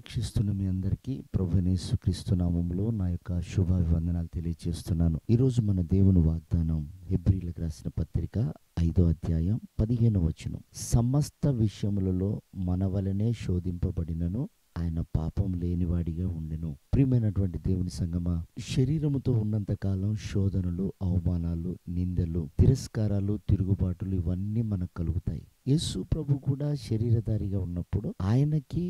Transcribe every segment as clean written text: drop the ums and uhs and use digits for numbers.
వీక్షిస్తున్న మీ అందరికీ ప్రభువైన యేసుక్రీస్తు నామములో నా యొక్క శుభాభివందనాలు తెలియజేస్తున్నాను. ఈరోజు మన దేవుని వాగ్దానం హెబ్రీయులకు రాసిన పత్రిక 5వ అధ్యాయం 15వ వచనం. సమస్త విషయములలో మన వలనే శోధింపబడినను ఆయన పాపం లేనివాడిగా ఉండెను. ప్రియమైనటువంటి దేవుని సంగమా, శరీరముతో ఉన్నంత కాలం శోధనలు, అవమానాలు, నిందలు, తిరస్కారాలు, తిరుగుబాటులు ఇవన్నీ మనకు కలుగుతాయి. యేసు ప్రభు కూడా శరీరధారిగా ఉన్నప్పుడు ఆయనకి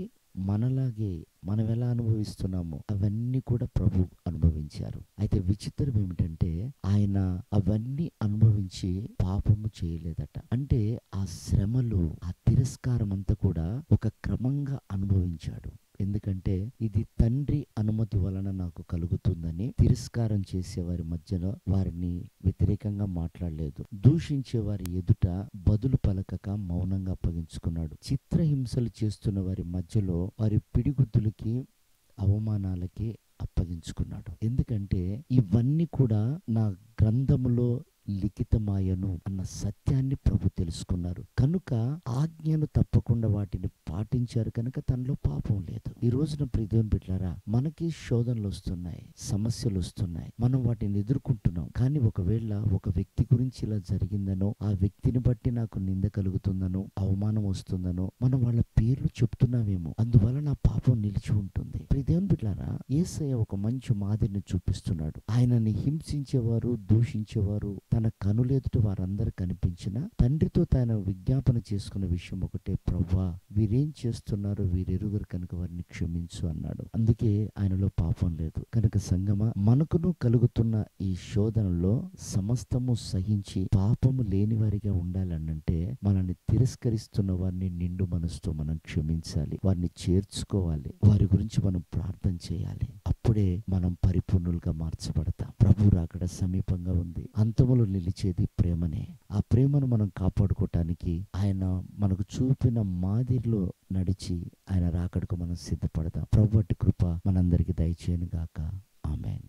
మనలాగే మనం ఎలా అనుభవిస్తున్నామో అవన్నీ కూడా ప్రభు అనుభవించారు. అయితే విచిత్రం ఏమిటంటే ఆయన అవన్నీ అనుభవించి పాపము చేయలేదట. అంటే ఆ శ్రమలు, ఆ తిరస్కారం అంతా కూడా ఒక క్రమంగా అనుభవించాడు. ఎందుకంటే ఇది తండ్రి అనుమతి వలన నాకు కలుగుతుందని తిరస్కారం చేసే వారి మధ్యలో వారిని వ్యతిరేకంగా మాట్లాడలేదు. దూషించే వారి ఎదుట బదులు పలకక మౌనంగా అప్పగించుకున్నాడు. చిత్రహింసలు చేస్తున్న వారి మధ్యలో వారి పిడిగుద్దులకి, అవమానాలకి అప్పగించుకున్నాడు. ఎందుకంటే ఇవన్నీ కూడా నా గ్రంథములో లిఖితమాయను అన్న సత్యాన్ని ప్రభు తెలుసుకున్నారు. కనుక ఆజ్ఞను తప్పకుండా వాటిని పాటించారు. కనుక తనలో పాపం లేదు. ఈ రోజున ప్రియ దేవుని బిడ్డలారా, మనకి శోధనలు వస్తున్నాయి, సమస్యలు వస్తున్నాయి, మనం వాటిని ఎదుర్కొంటున్నాం. కానీ ఒకవేళ ఒక వ్యక్తి గురించి ఇలా జరిగిందనో, ఆ వ్యక్తిని బట్టి నాకు నింద కలుగుతుందనో, అవమానం వస్తుందనో మనం వాళ్ళ పేర్లు చెప్తున్నామేమో, అందువల్ల నా పాపం నిలిచి ఉంటుంది. ప్రియ దేవుని బిడ్డలారా, యేసయ్య ఒక మంచి మాదిరిని చూపిస్తున్నాడు. ఆయనని హింసించేవారు, దూషించేవారు తన కనులెదుట వారందరూ కనిపించిన తండ్రితో తాను విజ్ఞాపన చేసుకున్న విషయం ఒకటే, ప్రభువా వీరేం చేస్తున్నారు, వీరెరుగరు కనుక వారిని క్షమించు అన్నాడు. అందుకే ఆయనలో పాపం లేదు. కనుక సంగమా, మనకును కలుగుతున్న ఈ శోధనలో సమస్తము సహించి పాపము లేని వారిగా ఉండాలనంటే మనల్ని తిరస్కరిస్తున్న వారిని నిండు మనసుతో మనం క్షమించాలి, వారిని చేర్చుకోవాలి, వారి గురించి మనం ప్రార్థన చేయాలి. అప్పుడే మనం పరిపూర్ణులుగా మార్చబడతాం. ప్రభు రాకడ సమీపంగా ఉంది. అంతములో నిలిచేది ప్రేమనే. ఆ ప్రేమను మనం కాపాడుకోవటానికి ఆయన మనకు చూపిన మాదిరిలో నడిచి ఆయన రాకడకు మనం సిద్ధపడదాం. ప్రభు అట్టి కృప మనందరికీ దయచేయను గాక. ఆమేన్.